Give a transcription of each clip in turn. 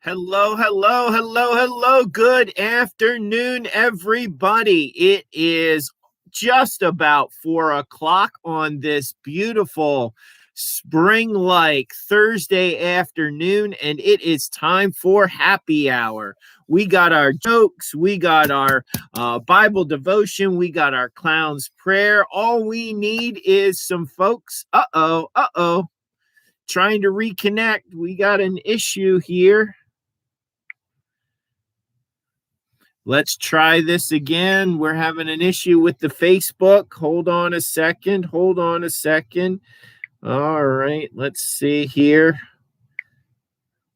Hello, hello, hello, hello. Good afternoon, everybody. It is just about 4 o'clock on this beautiful spring-like Thursday afternoon, and it is time for happy hour. We got our jokes, we got our Bible devotion, we got our clown's prayer. All we need is some folks. Trying to reconnect. We got an issue here. Let's try this again. We're having an issue with the Facebook. Hold on a second. Hold on a second. All right, let's see here.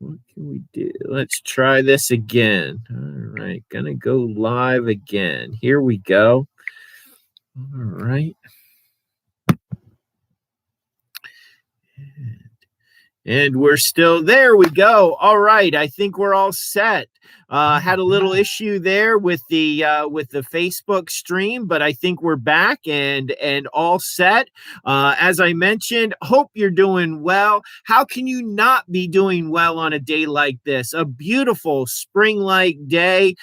What can we do? Let's try this again. All right, gonna go live again. Here we go. All right. And we're still there. We go. All right. I think we're all set. Had a little issue there with the Facebook stream, but I think we're back and all set. As I mentioned, hope you're doing well. How can you not be doing well on a day like this? A beautiful spring-like day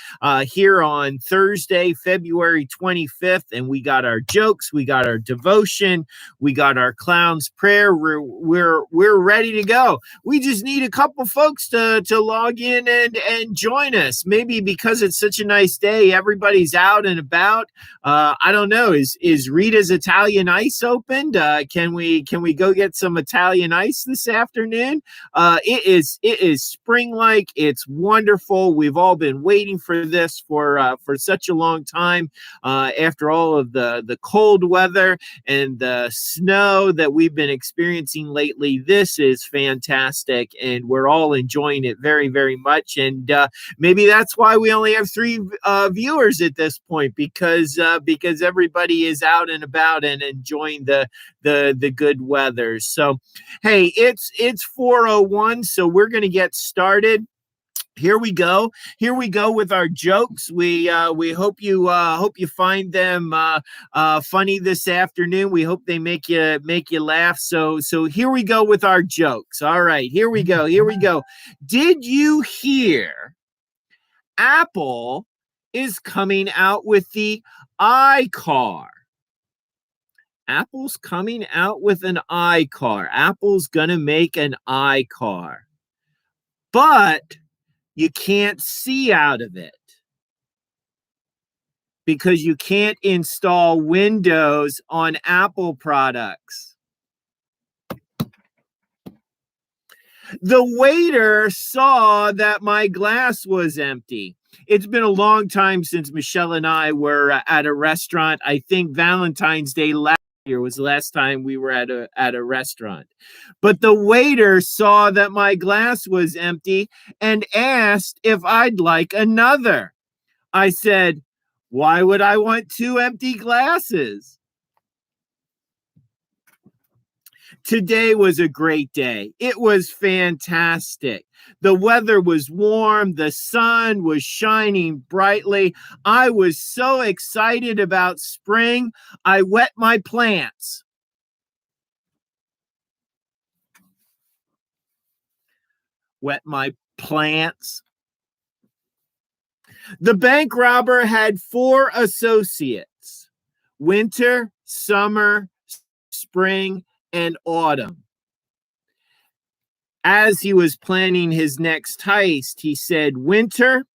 here on Thursday, February 25th, and we got our jokes, we got our devotion, we got our clown's prayer. We're ready to go. We just need a couple folks to log in and join us. Maybe because it's such a nice day, everybody's out and about. I don't know. Is Rita's Italian Ice opened? Can we go get some Italian ice this afternoon? It is spring-like. It's wonderful. We've all been waiting for this for such a long time. After all of the cold weather and the snow that we've been experiencing lately, this is fantastic, and we're all enjoying it very, very much. And maybe that's why we only have 3 viewers at this point, because everybody is out and about and enjoying the good weather. So, hey, it's 4:01, so we're going to get started. Here we go with our jokes. We hope you find them funny this afternoon. We hope they make you laugh. So here we go with our jokes. All right, here we go. Did you hear Apple is coming out with the iCar? Apple's coming out with an iCar. Apple's gonna make an iCar, but you can't see out of it because you can't install Windows on Apple products. The waiter saw that my glass was empty. It's been a long time since Michelle and I were at a restaurant. I think Valentine's Day last year was the last time we were at a restaurant. But the waiter saw that my glass was empty and asked if I'd like another. I said, "Why would I want 2 empty glasses?" Today was a great day. It was fantastic. The weather was warm. The sun was shining brightly. I was so excited about spring. I wet my plants. Wet my plants. The bank robber had 4 associates: winter, summer, spring, and autumn. As he was planning his next heist, he said, "Winter,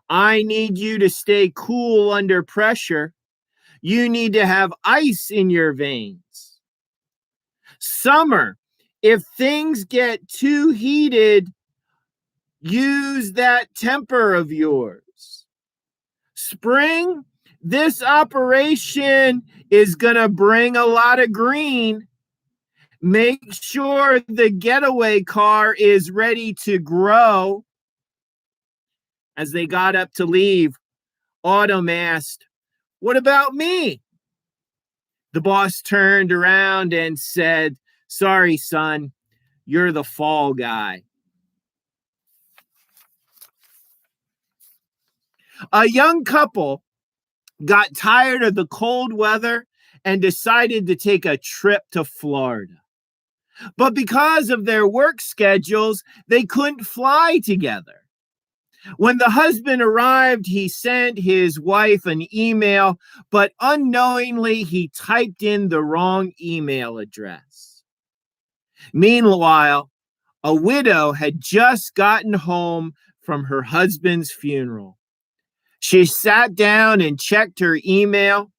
I need you to stay cool under pressure. You need to have ice in your veins. Summer, if things get too heated, use that temper of yours. Spring, this operation is gonna bring a lot of green. Make sure the getaway car is ready to grow." As they got up to leave, Autumn asked, "What about me?" The boss turned around and said, "Sorry, son, you're the fall guy." A young couple got tired of the cold weather and decided to take a trip to Florida. But because of their work schedules, they couldn't fly together. When the husband arrived, he sent his wife an email, but unknowingly he typed in the wrong email address. Meanwhile, a widow had just gotten home from her husband's funeral. She sat down and checked her email,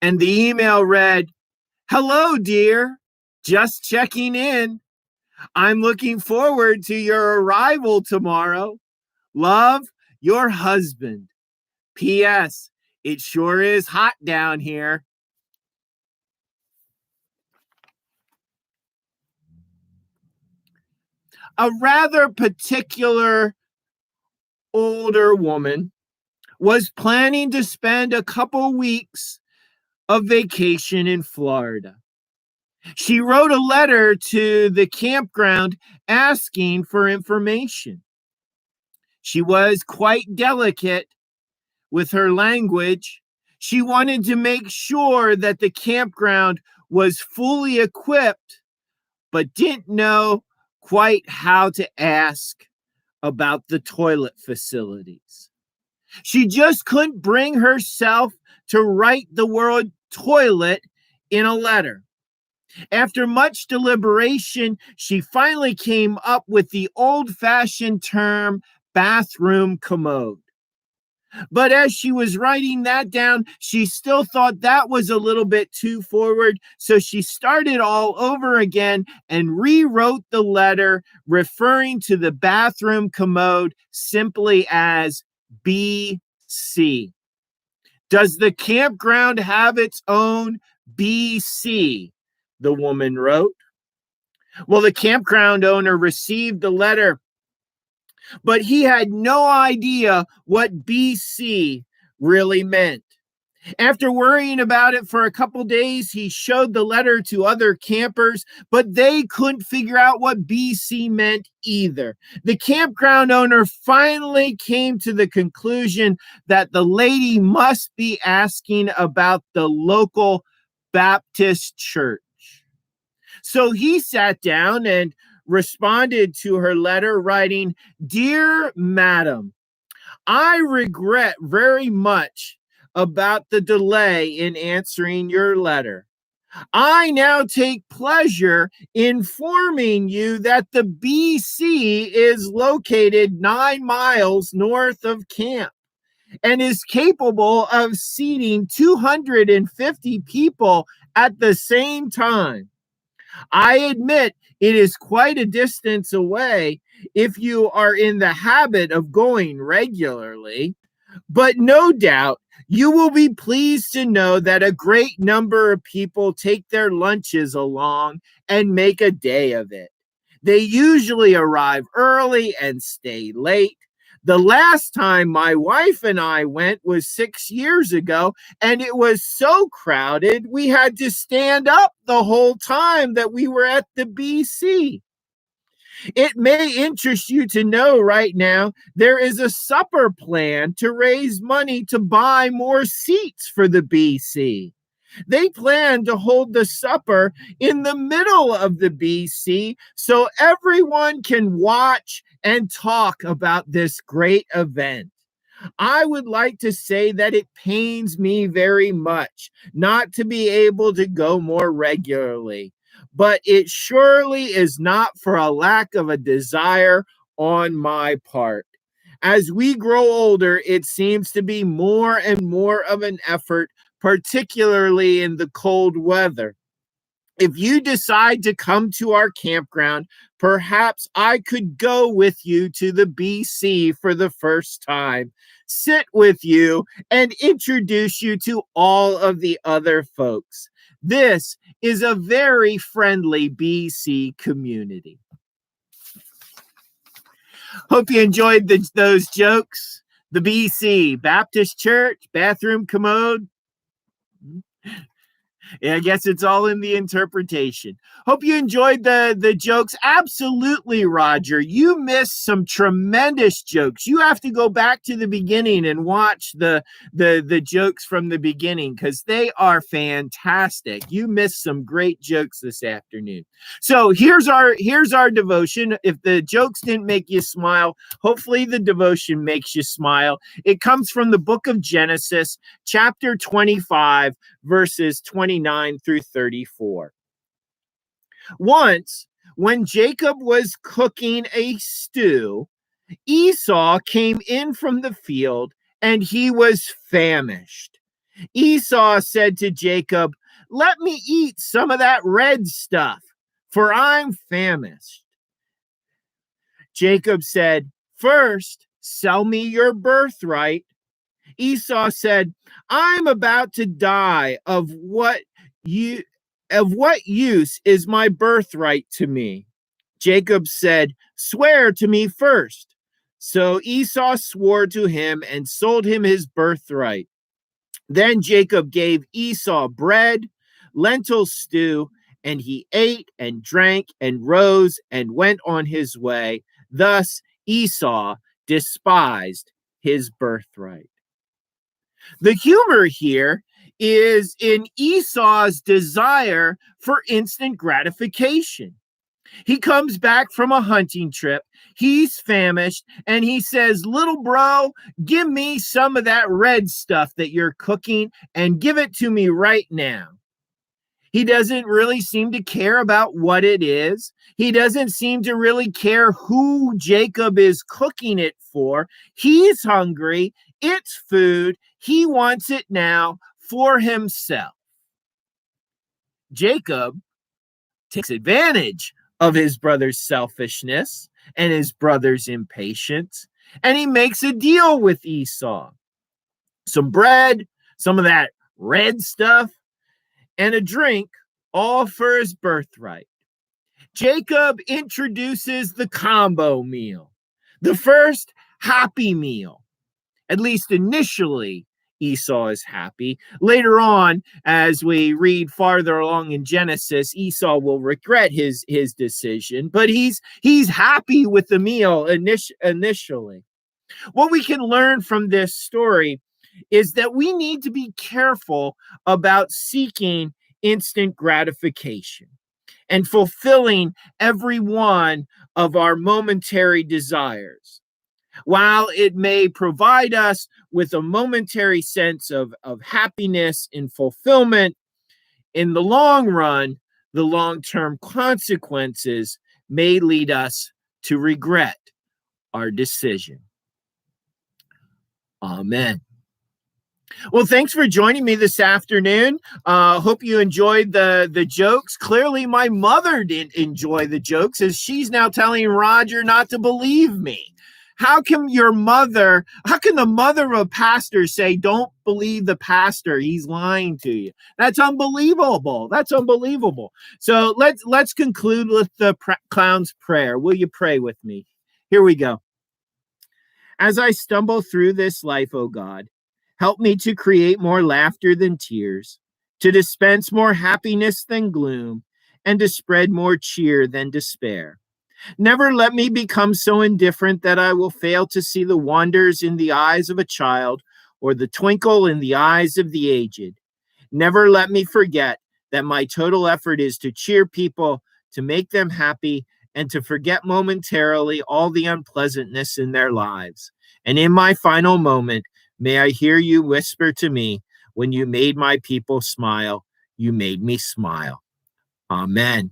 and the email read, "Hello, dear. Just checking in. I'm looking forward to your arrival tomorrow. Love, your husband. P.S. It sure is hot down here." A rather particular older woman was planning to spend a couple weeks of vacation in Florida. She wrote a letter to the campground asking for information. She was quite delicate with her language. She wanted to make sure that the campground was fully equipped, but didn't know quite how to ask about the toilet facilities. She just couldn't bring herself to write the word toilet in a letter. After much deliberation, she finally came up with the old-fashioned term bathroom commode. But as she was writing that down, she still thought that was a little bit too forward. So she started all over again and rewrote the letter, referring to the bathroom commode simply as BC. Does the campground have its own BC? The woman wrote. Well, the campground owner received the letter, but he had no idea what BC really meant. After worrying about it for a couple days, he showed the letter to other campers, but they couldn't figure out what BC meant either. The campground owner finally came to the conclusion that the lady must be asking about the local Baptist church. So he sat down and responded to her letter, writing, "Dear Madam, I regret very much about the delay in answering your letter. I now take pleasure informing you that the BC is located 9 miles north of camp and is capable of seating 250 people at the same time. I admit it is quite a distance away if you are in the habit of going regularly, but no doubt you will be pleased to know that a great number of people take their lunches along and make a day of it. They usually arrive early and stay late. The last time my wife and I went was 6 years ago, and it was so crowded we had to stand up the whole time that we were at the BC. It may interest you to know right now there is a supper plan to raise money to buy more seats for the BC. They plan to hold the supper in the middle of the BC so everyone can watch and talk about this great event. I would like to say that it pains me very much not to be able to go more regularly, but it surely is not for a lack of a desire on my part. As we grow older, it seems to be more and more of an effort, particularly in the cold weather. If you decide to come to our campground, perhaps I could go with you to the BC for the first time, sit with you, and introduce you to all of the other folks. This is a very friendly BC community." Hope you enjoyed those jokes. The BC, Baptist Church, bathroom commode. Yeah, I guess it's all in the interpretation. Hope you enjoyed the jokes. Absolutely, Roger. You missed some tremendous jokes. You have to go back to the beginning and watch the jokes from the beginning because they are fantastic. You missed some great jokes this afternoon. So here's our devotion. If the jokes didn't make you smile, hopefully the devotion makes you smile. It comes from the book of Genesis, chapter 25, verses 29 through 34. Once, when Jacob was cooking a stew, Esau came in from the field and he was famished. Esau said to Jacob, "Let me eat some of that red stuff, for I'm famished." Jacob said, "First, sell me your birthright." Esau said, "I'm about to die. Of what use is my birthright to me?" Jacob said, "Swear to me first." So Esau swore to him and sold him his birthright. Then Jacob gave Esau bread, lentil stew, and he ate and drank and rose and went on his way. Thus Esau despised his birthright. The humor here is in Esau's desire for instant gratification. He comes back from a hunting trip. He's famished and he says, "Little bro, give me some of that red stuff that you're cooking and give it to me right now." He doesn't really seem to care about what it is. He doesn't seem to really care who Jacob is cooking it for. He's hungry. It's food. He wants it now for himself. Jacob takes advantage of his brother's selfishness and his brother's impatience, and he makes a deal with Esau. Some bread, some of that red stuff, and a drink, all for his birthright. Jacob introduces the combo meal, the first happy meal. At least initially, Esau is happy. Later on, as we read farther along in Genesis, Esau will regret his decision, but he's happy with the meal initially. What we can learn from this story is that we need to be careful about seeking instant gratification and fulfilling every one of our momentary desires. While it may provide us with a momentary sense of happiness and fulfillment, in the long run, the long-term consequences may lead us to regret our decision. Amen. Well, thanks for joining me this afternoon. Hope you enjoyed the jokes. Clearly, my mother didn't enjoy the jokes, as she's now telling Roger not to believe me. How can the mother of a pastor say, "Don't believe the pastor, he's lying to you"? That's unbelievable. That's unbelievable. So let's conclude with the clown's prayer. Will you pray with me? Here we go. As I stumble through this life, O God, help me to create more laughter than tears, to dispense more happiness than gloom, and to spread more cheer than despair. Never let me become so indifferent that I will fail to see the wonders in the eyes of a child or the twinkle in the eyes of the aged. Never let me forget that my total effort is to cheer people, to make them happy, and to forget momentarily all the unpleasantness in their lives. And in my final moment, may I hear you whisper to me, "When you made my people smile, you made me smile." Amen.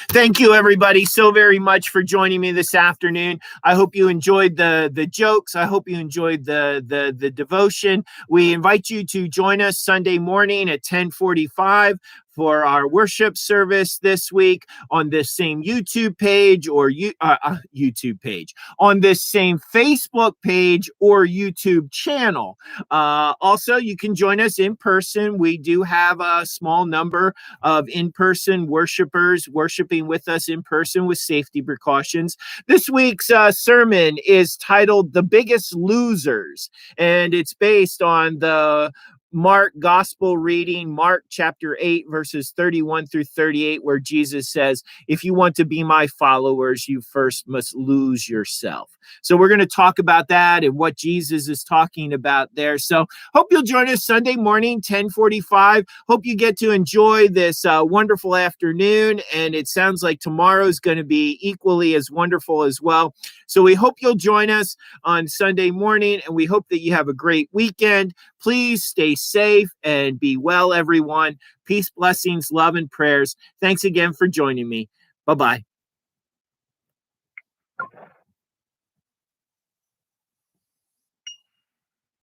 Thank you, everybody, so very much for joining me this afternoon. I hope you enjoyed the jokes. I hope you enjoyed the devotion. We invite you to join us Sunday morning at 10:45 for our worship service this week on this same YouTube page or YouTube page, on this same Facebook page or YouTube channel. Also, you can join us in person. We do have a small number of in-person worshipers worshiping with us in person with safety precautions. This week's sermon is titled "The Biggest Losers," and it's based on the Mark gospel reading, Mark chapter 8, verses 31 through 38, where Jesus says, if you want to be my followers, you first must lose yourself. So we're going to talk about that and what Jesus is talking about there. So hope you'll join us Sunday morning, 10:45. Hope you get to enjoy this wonderful afternoon. And it sounds like tomorrow's going to be equally as wonderful as well. So we hope you'll join us on Sunday morning, and we hope that you have a great weekend. Please stay safe and be well, everyone. Peace, blessings, love, and prayers. Thanks again for joining me. Bye-bye.